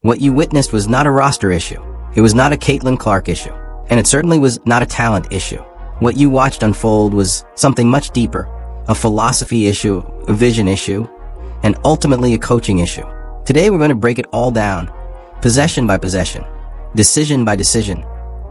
What you witnessed was not a roster issue. It was not a Caitlin Clark issue. And it certainly was not a talent issue. What you watched unfold was something much deeper, a philosophy issue, a vision issue, and ultimately a coaching issue. Today we're going to break it all down, possession by possession, decision by decision,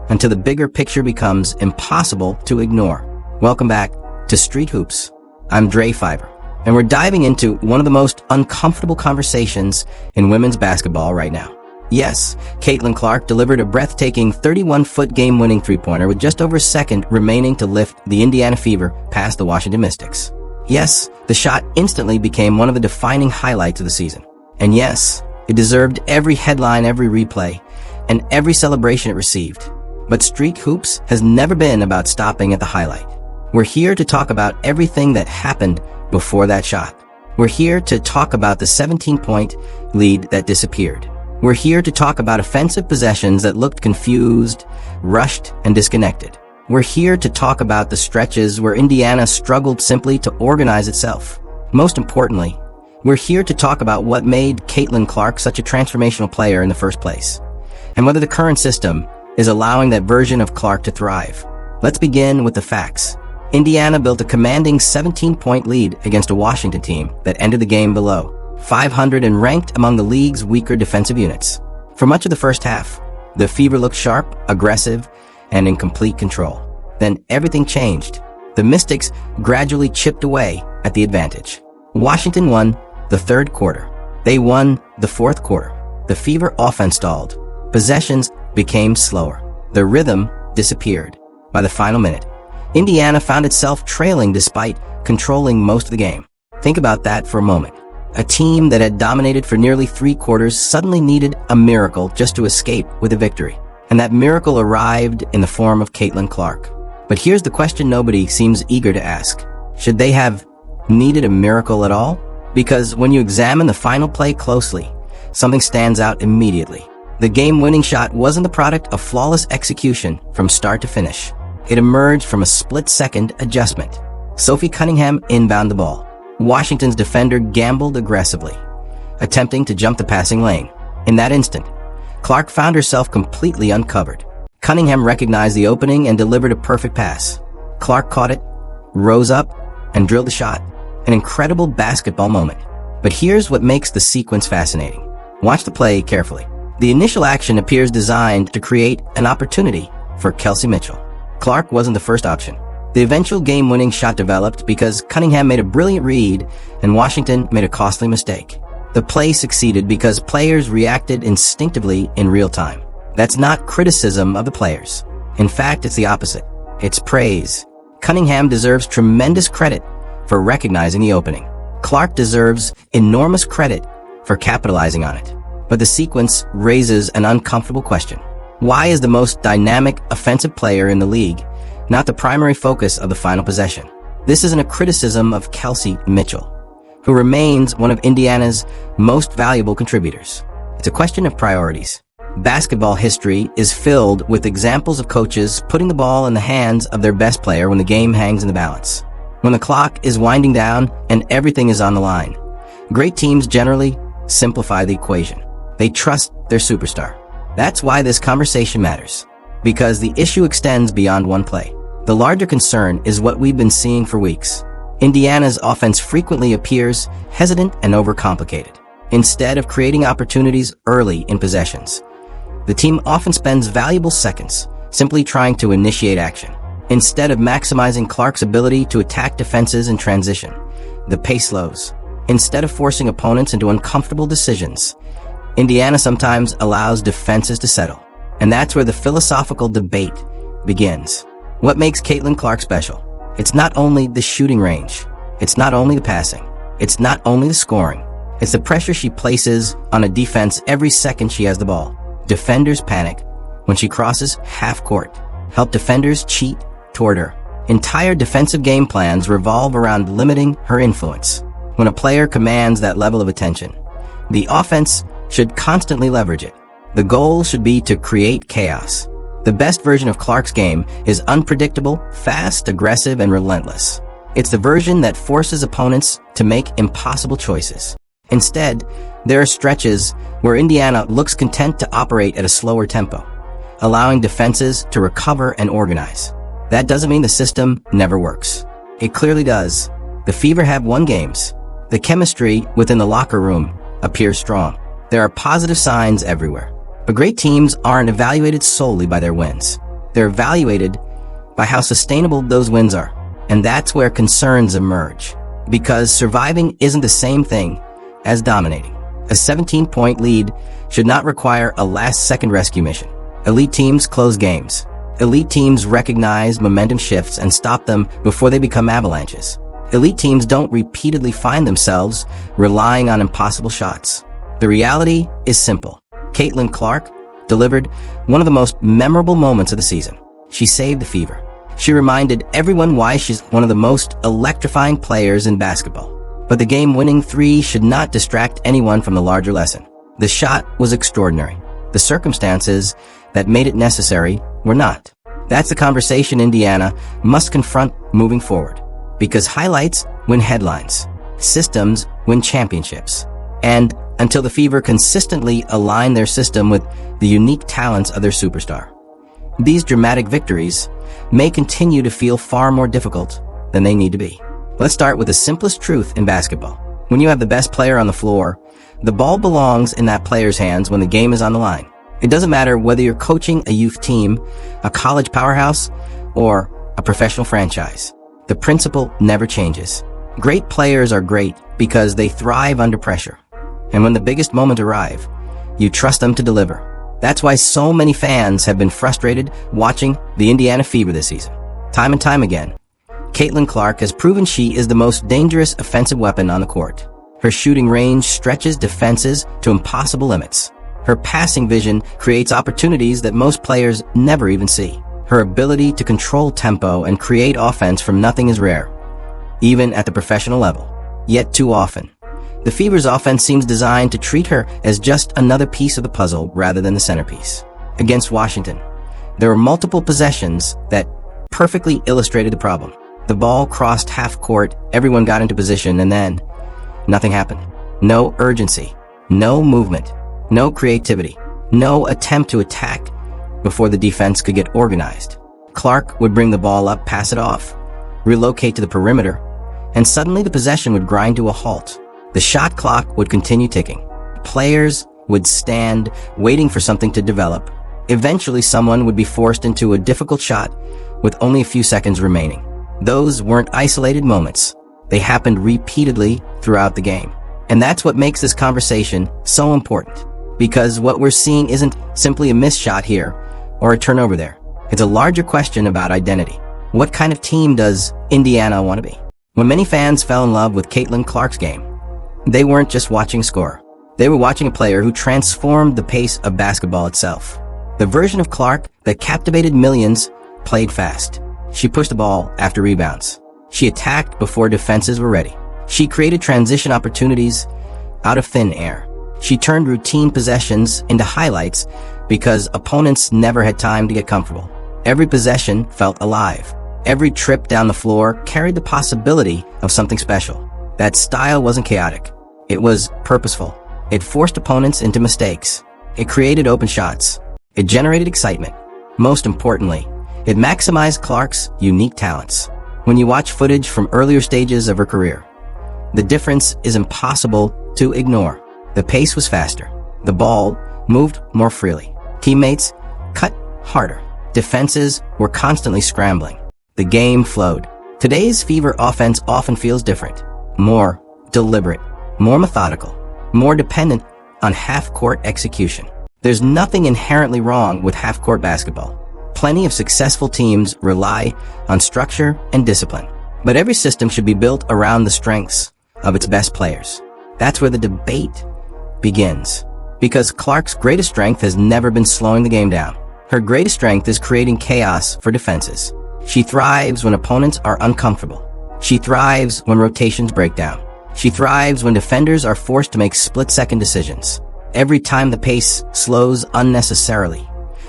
until the bigger picture becomes impossible to ignore. Welcome back to Street Hoops. I'm Dre Fiber, and we're diving into one of the most uncomfortable conversations in women's basketball right now. Yes, Caitlin Clark delivered a breathtaking 31-foot game-winning three-pointer with just over a second remaining to lift the Indiana Fever past the Washington Mystics. Yes, the shot instantly became one of the defining highlights of the season. And yes, it deserved every headline, every replay, and every celebration it received. But Street Hoops has never been about stopping at the highlight. We're here to talk about everything that happened before that shot. We're here to talk about the 17-point lead that disappeared. We're here to talk about offensive possessions that looked confused, rushed, and disconnected. We're here to talk about the stretches where Indiana struggled simply to organize itself. Most importantly, we're here to talk about what made Caitlin Clark such a transformational player in the first place, and whether the current system is allowing that version of Clark to thrive. Let's begin with the facts. Indiana built a commanding 17-point lead against a Washington team that ended the game below 500 and ranked among the league's weaker defensive units. For much of the first half, the Fever looked sharp, aggressive, and in complete control. Then everything changed. The Mystics gradually chipped away at the advantage. Washington won the third quarter. They won the fourth quarter. The Fever offense stalled. Possessions became slower. The rhythm disappeared. By the final minute, Indiana found itself trailing despite controlling most of the game. Think about that for a moment. A team that had dominated for nearly 3 quarters suddenly needed a miracle just to escape with a victory. And that miracle arrived in the form of Caitlin Clark. But here's the question nobody seems eager to ask. Should they have needed a miracle at all? Because when you examine the final play closely, something stands out immediately. The game-winning shot wasn't the product of flawless execution from start to finish. It emerged from a split-second adjustment. Sophie Cunningham inbounded the ball. Washington's defender gambled aggressively, attempting to jump the passing lane. In that instant, Clark found herself completely uncovered. Cunningham recognized the opening and delivered a perfect pass. Clark caught it, rose up, and drilled the shot. An incredible basketball moment. But here's what makes the sequence fascinating. Watch the play carefully. The initial action appears designed to create an opportunity for Kelsey Mitchell. Clark wasn't the first option. The eventual game-winning shot developed because Cunningham made a brilliant read and Washington made a costly mistake. The play succeeded because players reacted instinctively in real time. That's not criticism of the players. In fact, it's the opposite. It's praise. Cunningham deserves tremendous credit for recognizing the opening. Clark deserves enormous credit for capitalizing on it. But the sequence raises an uncomfortable question. Why is the most dynamic offensive player in the league not the primary focus of the final possession? This isn't a criticism of Kelsey Mitchell, who remains one of Indiana's most valuable contributors. It's a question of priorities. Basketball history is filled with examples of coaches putting the ball in the hands of their best player when the game hangs in the balance. When the clock is winding down and everything is on the line, great teams generally simplify the equation. They trust their superstar. That's why this conversation matters, because the issue extends beyond one play. The larger concern is what we've been seeing for weeks. Indiana's offense frequently appears hesitant and overcomplicated. Instead of creating opportunities early in possessions, the team often spends valuable seconds simply trying to initiate action. Instead of maximizing Clark's ability to attack defenses in transition, the pace slows. Instead of forcing opponents into uncomfortable decisions, Indiana sometimes allows defenses to settle. And that's where the philosophical debate begins. What makes Caitlin Clark special? It's not only the shooting range. It's not only the passing. It's not only the scoring. It's the pressure she places on a defense every second she has the ball. Defenders panic when she crosses half court. Help defenders cheat toward her. Entire defensive game plans revolve around limiting her influence. When a player commands that level of attention, the offense should constantly leverage it. The goal should be to create chaos. The best version of Clark's game is unpredictable, fast, aggressive, and relentless. It's the version that forces opponents to make impossible choices. Instead, There are stretches where Indiana looks content to operate at a slower tempo, allowing defenses to recover and organize. That doesn't mean the system never works. It clearly does. The Fever have won games. The chemistry within the locker room appears strong. There are positive signs everywhere. But great teams aren't evaluated solely by their wins. They're evaluated by how sustainable those wins are. And that's where concerns emerge. Because surviving isn't the same thing as dominating. A 17-point lead should not require a last-second rescue mission. Elite teams close games. Elite teams recognize momentum shifts and stop them before they become avalanches. Elite teams don't repeatedly find themselves relying on impossible shots. The reality is simple. Caitlin Clark delivered one of the most memorable moments of the season. She saved the Fever. She reminded everyone why she's one of the most electrifying players in basketball. But the game-winning three should not distract anyone from the larger lesson. The shot was extraordinary. The circumstances that made it necessary were not. That's the conversation Indiana must confront moving forward. Because highlights win headlines. Systems win championships. And until the Fever consistently align their system with the unique talents of their superstar, these dramatic victories may continue to feel far more difficult than they need to be. Let's start with the simplest truth in basketball. When you have the best player on the floor, the ball belongs in that player's hands when the game is on the line. It doesn't matter whether you're coaching a youth team, a college powerhouse, or a professional franchise. The principle never changes. Great players are great because they thrive under pressure. And when the biggest moments arrive, you trust them to deliver. That's why so many fans have been frustrated watching the Indiana Fever this season. Time and time again, Caitlin Clark has proven she is the most dangerous offensive weapon on the court. Her shooting range stretches defenses to impossible limits. Her passing vision creates opportunities that most players never even see. Her ability to control tempo and create offense from nothing is rare, even at the professional level. Yet too often, the Fever's offense seems designed to treat her as just another piece of the puzzle rather than the centerpiece. Against Washington, there were multiple possessions that perfectly illustrated the problem. The ball crossed half court, everyone got into position, and then nothing happened. No urgency, no movement, no creativity, no attempt to attack before the defense could get organized. Clark would bring the ball up, pass it off, relocate to the perimeter, and suddenly the possession would grind to a halt. The shot clock would continue ticking. Players would stand, waiting for something to develop. Eventually, someone would be forced into a difficult shot with only a few seconds remaining. Those weren't isolated moments. They happened repeatedly throughout the game. And that's what makes this conversation so important. Because what we're seeing isn't simply a missed shot here or a turnover there. It's a larger question about identity. What kind of team does Indiana want to be? When many fans fell in love with Caitlin Clark's game, they weren't just watching a scorer. They were watching a player who transformed the pace of basketball itself. The version of Clark that captivated millions played fast. She pushed the ball after rebounds. She attacked before defenses were ready. She created transition opportunities out of thin air. She turned routine possessions into highlights because opponents never had time to get comfortable. Every possession felt alive. Every trip down the floor carried the possibility of something special. That style wasn't chaotic. It was purposeful. It forced opponents into mistakes. It created open shots. It generated excitement. Most importantly, it maximized Clark's unique talents. When you watch footage from earlier stages of her career, the difference is impossible to ignore. The pace was faster. The ball moved more freely. Teammates cut harder. Defenses were constantly scrambling. The game flowed. Today's Fever offense often feels different. More deliberate, more methodical, more dependent on half-court execution. There's nothing inherently wrong with half-court basketball. Plenty of successful teams rely on structure and discipline. But every system should be built around the strengths of its best players. That's where the debate begins. Because Clark's greatest strength has never been slowing the game down. Her greatest strength is creating chaos for defenses. She thrives when opponents are uncomfortable. She thrives when rotations break down. She thrives when defenders are forced to make split-second decisions. Every time the pace slows unnecessarily,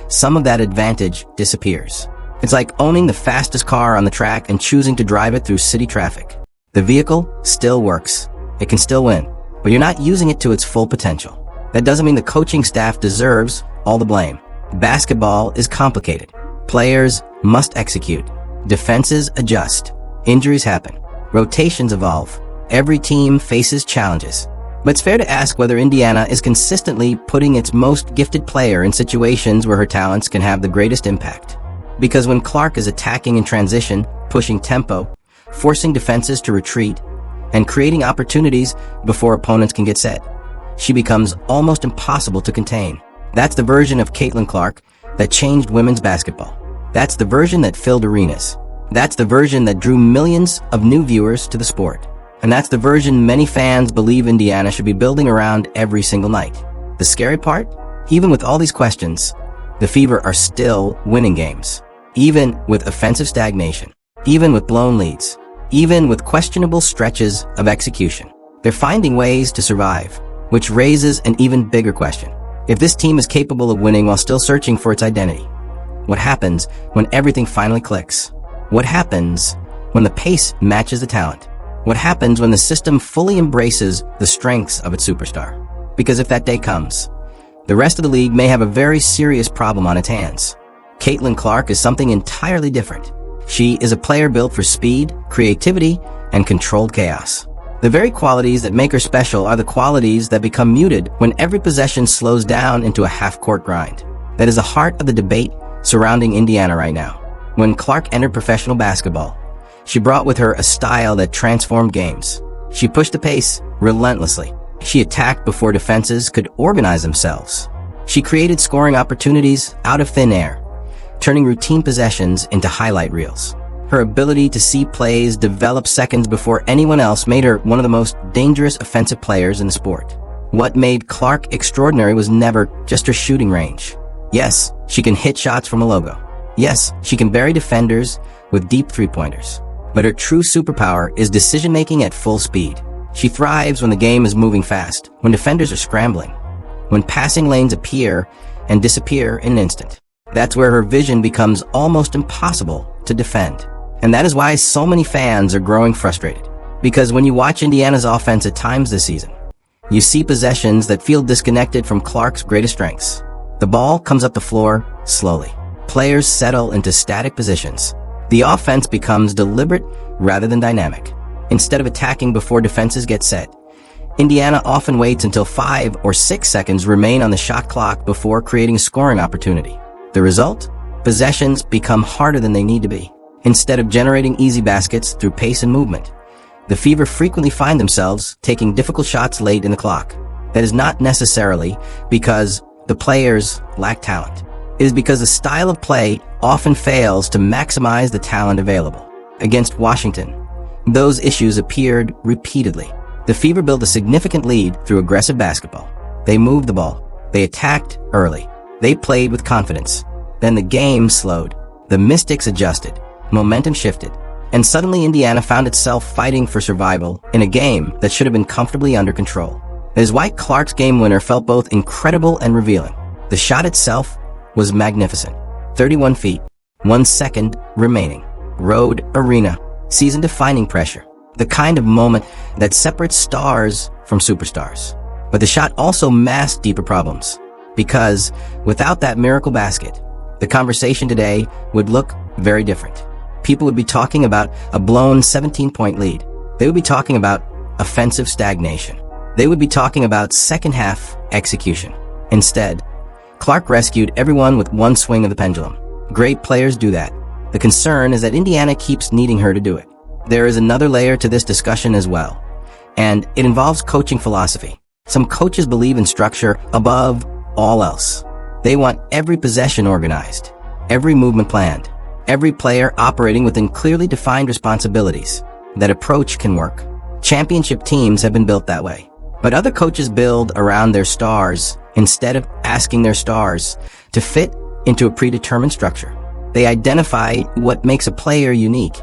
some of that advantage disappears. It's like owning the fastest car on the track and choosing to drive it through city traffic. The vehicle still works. It can still win, but you're not using it to its full potential. That doesn't mean the coaching staff deserves all the blame. Basketball is complicated. Players must execute. Defenses adjust. Injuries happen. Rotations evolve. Every team faces challenges. But it's fair to ask whether Indiana is consistently putting its most gifted player in situations where her talents can have the greatest impact. Because when Clark is attacking in transition, pushing tempo, forcing defenses to retreat, and creating opportunities before opponents can get set, she becomes almost impossible to contain. That's the version of Caitlin Clark that changed women's basketball. That's the version that filled arenas. That's the version that drew millions of new viewers to the sport. And that's the version many fans believe Indiana should be building around every single night. The scary part? Even with all these questions, the Fever are still winning games. Even with offensive stagnation. Even with blown leads. Even with questionable stretches of execution. They're finding ways to survive, which raises an even bigger question. If this team is capable of winning while still searching for its identity, what happens when everything finally clicks? What happens when the pace matches the talent? What happens when the system fully embraces the strengths of its superstar? Because if that day comes, the rest of the league may have a very serious problem on its hands. Caitlin Clark is something entirely different. She is a player built for speed, creativity, and controlled chaos. The very qualities that make her special are the qualities that become muted when every possession slows down into a half-court grind. That is the heart of the debate surrounding Indiana right now. When Clark entered professional basketball, she brought with her a style that transformed games. She pushed the pace relentlessly. She attacked before defenses could organize themselves. She created scoring opportunities out of thin air, turning routine possessions into highlight reels. Her ability to see plays develop seconds before anyone else made her one of the most dangerous offensive players in the sport. What made Clark extraordinary was never just her shooting range. Yes, she can hit shots from a logo. Yes, she can bury defenders with deep three-pointers. But her true superpower is decision-making at full speed. She thrives when the game is moving fast, when defenders are scrambling, when passing lanes appear and disappear in an instant. That's where her vision becomes almost impossible to defend. And that is why so many fans are growing frustrated. Because when you watch Indiana's offense at times this season, you see possessions that feel disconnected from Clark's greatest strengths. The ball comes up the floor slowly. Players settle into static positions. The offense becomes deliberate rather than dynamic. Instead of attacking before defenses get set, Indiana often waits until 5 or 6 seconds remain on the shot clock before creating a scoring opportunity. The result? Possessions become harder than they need to be. Instead of generating easy baskets through pace and movement, the Fever frequently find themselves taking difficult shots late in the clock. That is not necessarily because the players lack talent. It is because the style of play often fails to maximize the talent available. Against Washington, those issues appeared repeatedly. The Fever built a significant lead through aggressive basketball. They moved the ball. They attacked early. They played with confidence. Then the game slowed. The Mystics adjusted. Momentum shifted. And suddenly Indiana found itself fighting for survival in a game that should have been comfortably under control. That is why Clark's game winner felt both incredible and revealing. The shot itself was magnificent. 31 feet, 1 second remaining. Road arena, season-defining pressure. The kind of moment that separates stars from superstars. But the shot also masked deeper problems. Because without that miracle basket, the conversation today would look very different. People would be talking about a blown 17-point lead. They would be talking about offensive stagnation. They would be talking about second-half execution. Instead, Clark rescued everyone with one swing of the pendulum. Great players do that. The concern is that Indiana keeps needing her to do it. There is another layer to this discussion as well, and it involves coaching philosophy. Some coaches believe in structure above all else. They want every possession organized, every movement planned, every player operating within clearly defined responsibilities. That approach can work. Championship teams have been built that way. But other coaches build around their stars instead of asking their stars to fit into a predetermined structure. They identify what makes a player unique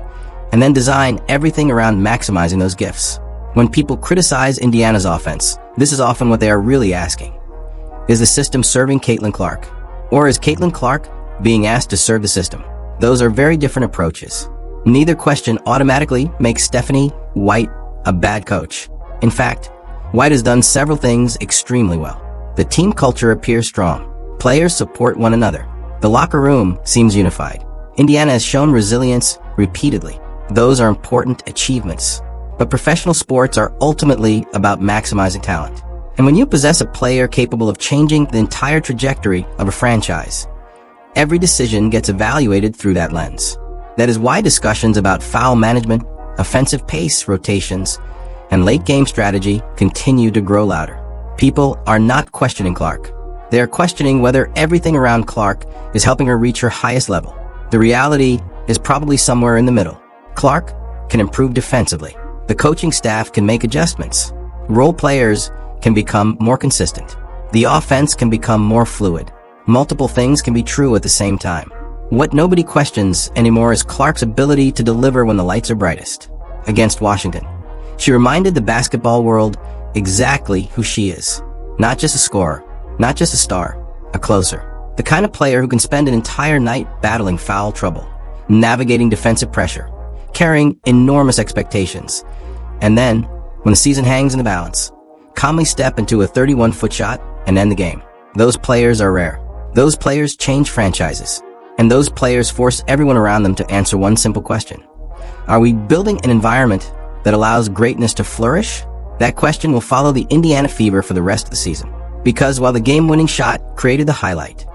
and then design everything around maximizing those gifts. When people criticize Indiana's offense, this is often what they are really asking. Is the system serving Caitlin Clark? Or is Caitlin Clark being asked to serve the system? Those are very different approaches. Neither question automatically makes Stephanie White a bad coach. In fact, White has done several things extremely well. The team culture appears strong. Players support one another. The locker room seems unified. Indiana has shown resilience repeatedly. Those are important achievements. But professional sports are ultimately about maximizing talent. And when you possess a player capable of changing the entire trajectory of a franchise, every decision gets evaluated through that lens. That is why discussions about foul management, offensive pace rotations, and late-game strategy continue to grow louder. People are not questioning Clark. They are questioning whether everything around Clark is helping her reach her highest level. The reality is probably somewhere in the middle. Clark can improve defensively. The coaching staff can make adjustments. Role players can become more consistent. The offense can become more fluid. Multiple things can be true at the same time. What nobody questions anymore is Clark's ability to deliver when the lights are brightest. Against Washington, she reminded the basketball world exactly who she is. Not just a scorer, not just a star, a closer. The kind of player who can spend an entire night battling foul trouble, navigating defensive pressure, carrying enormous expectations, and then, when the season hangs in the balance, calmly step into a 31-foot shot and end the game. Those players are rare. Those players change franchises. And those players force everyone around them to answer one simple question. Are we building an environment that allows greatness to flourish? That question will follow the Indiana Fever for the rest of the season. Because while the game-winning shot created the highlight,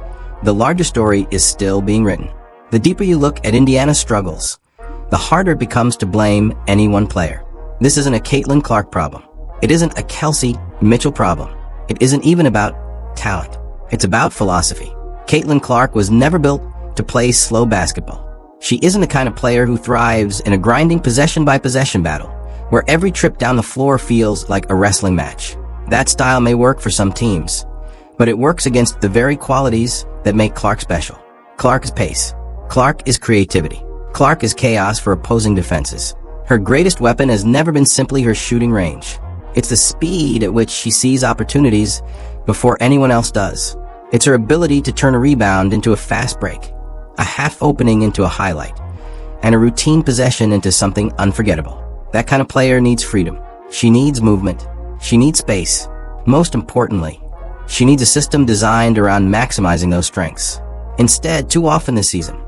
the larger story is still being written. The deeper you look at Indiana's struggles, the harder it becomes to blame any one player. This isn't a Caitlin Clark problem. It isn't a Kelsey Mitchell problem. It isn't even about talent. It's about philosophy. Caitlin Clark was never built to play slow basketball. She isn't the kind of player who thrives in a grinding possession-by-possession battle, where every trip down the floor feels like a wrestling match. That style may work for some teams, but it works against the very qualities that make Clark special. Clark is pace. Clark is creativity. Clark is chaos for opposing defenses. Her greatest weapon has never been simply her shooting range. It's the speed at which she sees opportunities before anyone else does. It's her ability to turn a rebound into a fast break, a half opening into a highlight, and a routine possession into something unforgettable. That kind of player needs freedom. She needs movement. She needs space. Most importantly, she needs a system designed around maximizing those strengths. Instead, too often this season,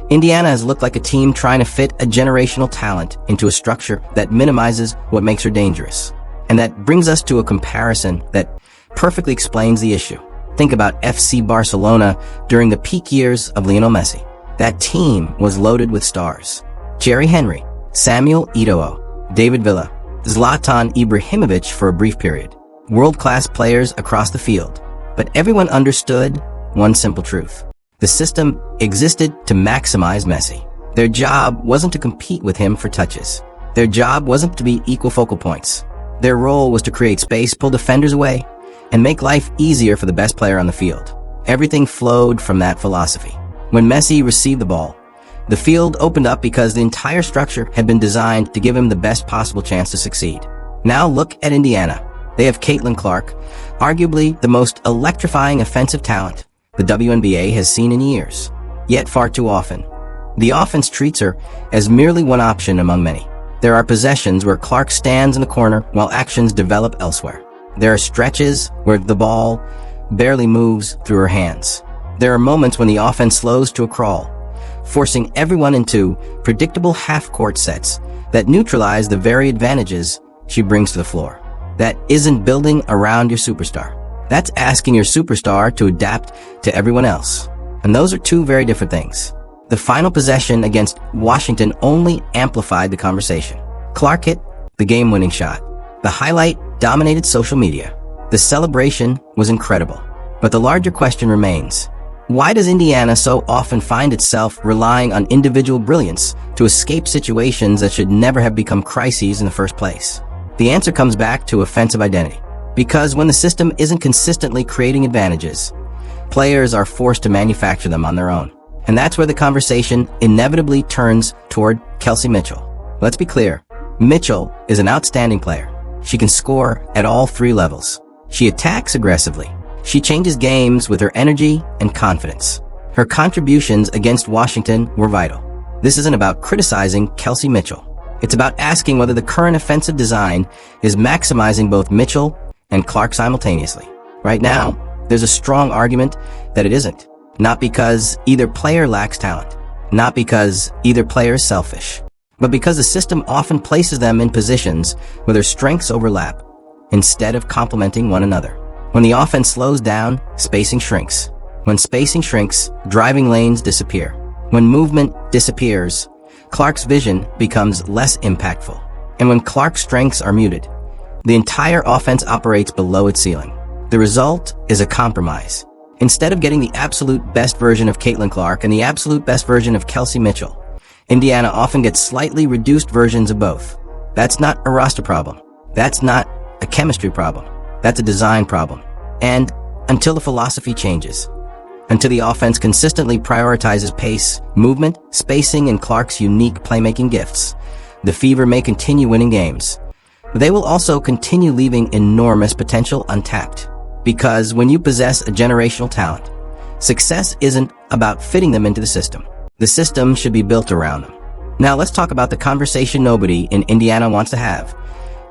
Indiana has looked like a team trying to fit a generational talent into a structure that minimizes what makes her dangerous. And that brings us to a comparison that perfectly explains the issue. Think about FC Barcelona during the peak years of Lionel Messi. That team was loaded with stars. Thierry Henry, Samuel Eto'o, David Villa, Zlatan Ibrahimovic for a brief period. World-class players across the field. But everyone understood one simple truth. The system existed to maximize Messi. Their job wasn't to compete with him for touches. Their job wasn't to be equal focal points. Their role was to create space, pull defenders away, and make life easier for the best player on the field. Everything flowed from that philosophy. When Messi received the ball, the field opened up because the entire structure had been designed to give him the best possible chance to succeed. Now look at Indiana. They have Caitlin Clark, arguably the most electrifying offensive talent the WNBA has seen in years. Yet far too often, the offense treats her as merely one option among many. There are possessions where Clark stands in the corner while actions develop elsewhere. There are stretches where the ball barely moves through her hands. There are moments when the offense slows to a crawl, forcing everyone into predictable half-court sets that neutralize the very advantages she brings to the floor. That isn't building around your superstar. That's asking your superstar to adapt to everyone else. And those are two very different things. The final possession against Washington only amplified the conversation. Clark hit the game-winning shot. The highlight dominated social media. The celebration was incredible. But the larger question remains, why does Indiana so often find itself relying on individual brilliance to escape situations that should never have become crises in the first place? The answer comes back to offensive identity. Because when the system isn't consistently creating advantages, players are forced to manufacture them on their own. And that's where the conversation inevitably turns toward Kelsey Mitchell. Let's be clear. Mitchell is an outstanding player. She can score at all three levels. She attacks aggressively. She changes games with her energy and confidence. Her contributions against Washington were vital. This isn't about criticizing Kelsey Mitchell. It's about asking whether the current offensive design is maximizing both Mitchell and Clark simultaneously. Right now, there's a strong argument that it isn't. Not because either player lacks talent, not because either player is selfish, but because the system often places them in positions where their strengths overlap instead of complementing one another. When the offense slows down, spacing shrinks. When spacing shrinks, driving lanes disappear. When movement disappears, Clark's vision becomes less impactful. And when Clark's strengths are muted, the entire offense operates below its ceiling. The result is a compromise. Instead of getting the absolute best version of Caitlin Clark and the absolute best version of Kelsey Mitchell, Indiana often gets slightly reduced versions of both. That's not a roster problem. That's not a chemistry problem. That's a design problem. And until the philosophy changes, until the offense consistently prioritizes pace, movement, spacing, and Clark's unique playmaking gifts, the Fever may continue winning games. But they will also continue leaving enormous potential untapped. Because when you possess a generational talent, success isn't about fitting them into the system. The system should be built around them. Now let's talk about the conversation nobody in Indiana wants to have,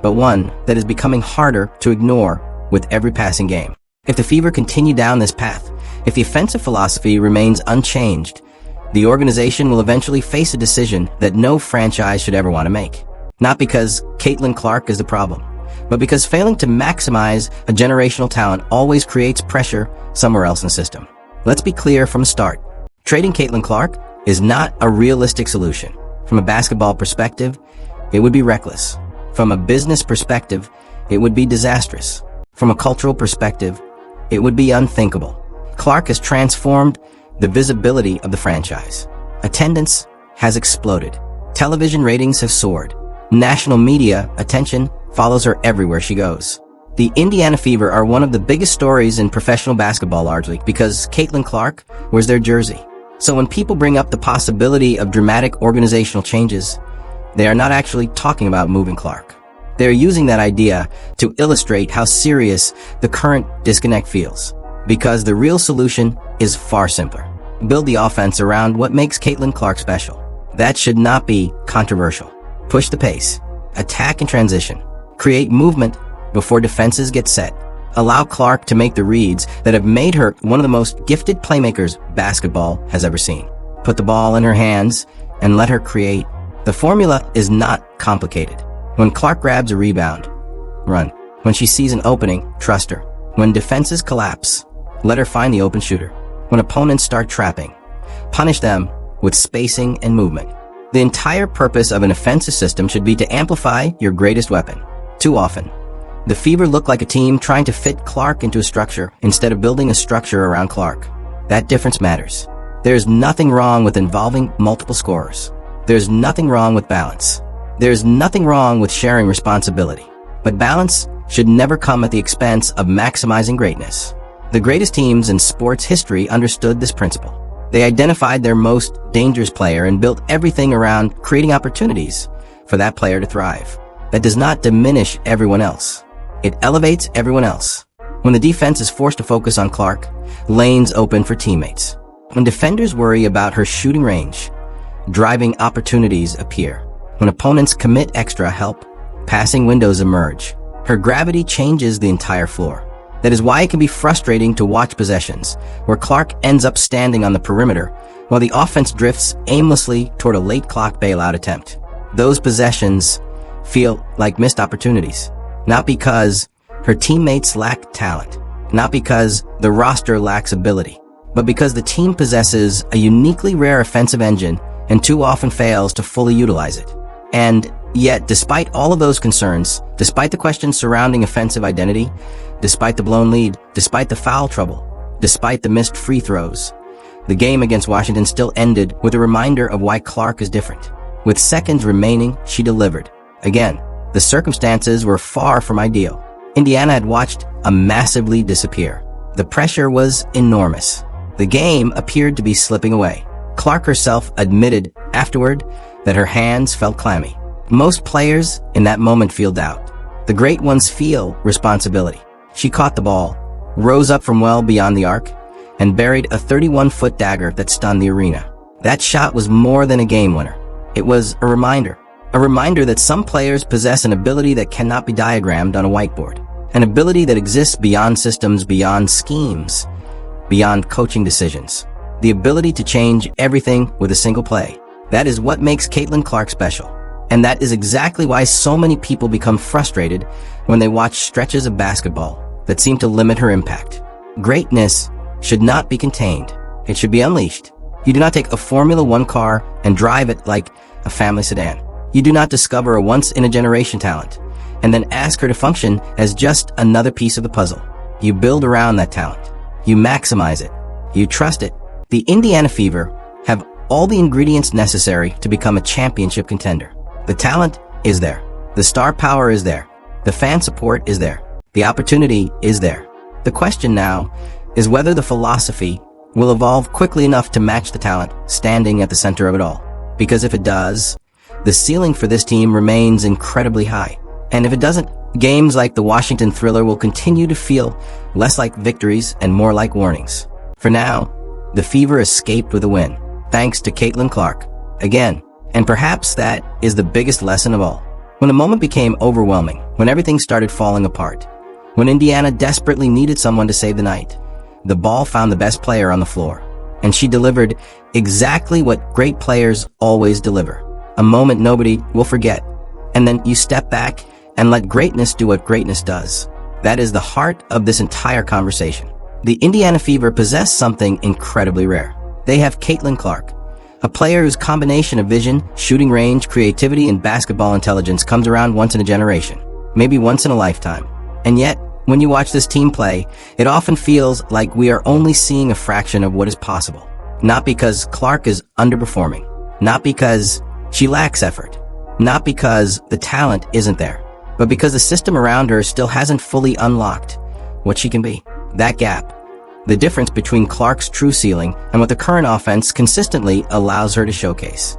but one that is becoming harder to ignore with every passing game. If the Fever continue down this path, if the offensive philosophy remains unchanged, the organization will eventually face a decision that no franchise should ever want to make. Not because Caitlin Clark is the problem, but because failing to maximize a generational talent always creates pressure somewhere else in the system. Let's be clear from the start. Trading Caitlin Clark is not a realistic solution. From a basketball perspective, it would be reckless. From a business perspective, it would be disastrous. From a cultural perspective, it would be unthinkable. Clark has transformed the visibility of the franchise. Attendance has exploded. Television ratings have soared. National media attention follows her everywhere she goes. The Indiana Fever are one of the biggest stories in professional basketball largely because Caitlin Clark wears their jersey. So when people bring up the possibility of dramatic organizational changes, they are not actually talking about moving Clark. They are using that idea to illustrate how serious the current disconnect feels. Because the real solution is far simpler. Build the offense around what makes Caitlin Clark special. That should not be controversial. Push the pace. Attack and transition. Create movement before defenses get set. Allow Clark to make the reads that have made her one of the most gifted playmakers basketball has ever seen. Put the ball in her hands and let her create. The formula is not complicated. When Clark grabs a rebound, run. When she sees an opening, trust her. When defenses collapse, let her find the open shooter. When opponents start trapping, punish them with spacing and movement. The entire purpose of an offensive system should be to amplify your greatest weapon. Too often, the Fever look like a team trying to fit Clark into a structure instead of building a structure around Clark. That difference matters. There's nothing wrong with involving multiple scorers. There's nothing wrong with balance. There's nothing wrong with sharing responsibility. But balance should never come at the expense of maximizing greatness. The greatest teams in sports history understood this principle. They identified their most dangerous player and built everything around creating opportunities for that player to thrive. That does not diminish everyone else. It elevates everyone else. When the defense is forced to focus on Clark, lanes open for teammates. When defenders worry about her shooting range, driving opportunities appear. When opponents commit extra help, passing windows emerge. Her gravity changes the entire floor. That is why it can be frustrating to watch possessions, where Clark ends up standing on the perimeter, while the offense drifts aimlessly toward a late clock bailout attempt. Those possessions feel like missed opportunities. Not because her teammates lack talent, not because the roster lacks ability, but because the team possesses a uniquely rare offensive engine and too often fails to fully utilize it. And yet, despite all of those concerns, despite the questions surrounding offensive identity, despite the blown lead, despite the foul trouble, despite the missed free throws, the game against Washington still ended with a reminder of why Clark is different. With seconds remaining, she delivered. Again, the circumstances were far from ideal. Indiana had watched a massive lead disappear. The pressure was enormous. The game appeared to be slipping away. Clark herself admitted afterward that her hands felt clammy. Most players in that moment feel doubt. The great ones feel responsibility. She caught the ball, rose up from well beyond the arc, and buried a 31-foot dagger that stunned the arena. That shot was more than a game winner. It was a reminder. A reminder that some players possess an ability that cannot be diagrammed on a whiteboard. An ability that exists beyond systems, beyond schemes, beyond coaching decisions. The ability to change everything with a single play. That is what makes Caitlin Clark special. And that is exactly why so many people become frustrated when they watch stretches of basketball that seem to limit her impact. Greatness should not be contained. It should be unleashed. You do not take a Formula One car and drive it like a family sedan. You do not discover a once-in-a-generation talent and then ask her to function as just another piece of the puzzle. You build around that talent. You maximize it. You trust it. The Indiana Fever have all the ingredients necessary to become a championship contender. The talent is there. The star power is there. The fan support is there. The opportunity is there. The question now is whether the philosophy will evolve quickly enough to match the talent standing at the center of it all. Because if it does, the ceiling for this team remains incredibly high. And if it doesn't, games like the Washington Thriller will continue to feel less like victories and more like warnings. For now, the Fever escaped with a win, thanks to Caitlin Clark. Again, and perhaps that is the biggest lesson of all. When the moment became overwhelming, when everything started falling apart, when Indiana desperately needed someone to save the night, the ball found the best player on the floor. And she delivered exactly what great players always deliver. A moment nobody will forget. And then you step back and let greatness do what greatness does. That is the heart of this entire conversation. The Indiana Fever possess something incredibly rare. They have Caitlin Clark, a player whose combination of vision, shooting range, creativity, and basketball intelligence comes around once in a generation, maybe once in a lifetime. And yet, when you watch this team play, it often feels like we are only seeing a fraction of what is possible. Not because Clark is underperforming, not because she lacks effort, not because the talent isn't there, but because the system around her still hasn't fully unlocked what she can be. That gap, the difference between Clark's true ceiling and what the current offense consistently allows her to showcase,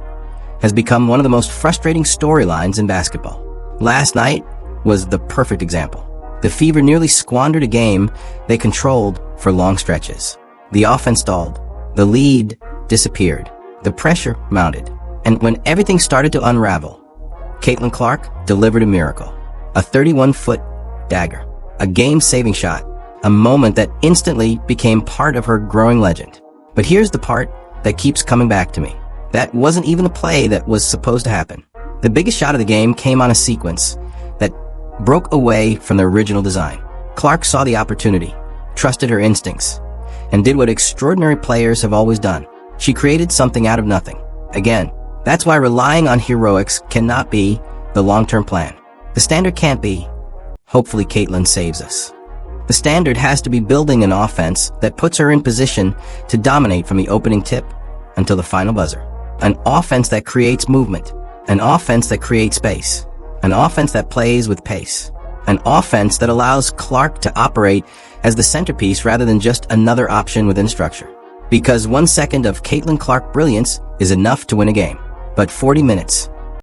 has become one of the most frustrating storylines in basketball. Last night was the perfect example. The Fever nearly squandered a game they controlled for long stretches. The offense stalled. The lead disappeared. The pressure mounted. And when everything started to unravel, Caitlin Clark delivered a miracle. A 31-foot dagger. A game-saving shot. A moment that instantly became part of her growing legend. But here's the part that keeps coming back to me. That wasn't even a play that was supposed to happen. The biggest shot of the game came on a sequence that broke away from the original design. Clark saw the opportunity, trusted her instincts, and did what extraordinary players have always done. She created something out of nothing. Again, that's why relying on heroics cannot be the long-term plan. The standard can't be, hopefully Caitlin saves us. The standard has to be building an offense that puts her in position to dominate from the opening tip until the final buzzer. An offense that creates movement. An offense that creates space. An offense that plays with pace. An offense that allows Clark to operate as the centerpiece rather than just another option within structure. Because 1 second of Caitlin Clark brilliance is enough to win a game. But 40 minutes,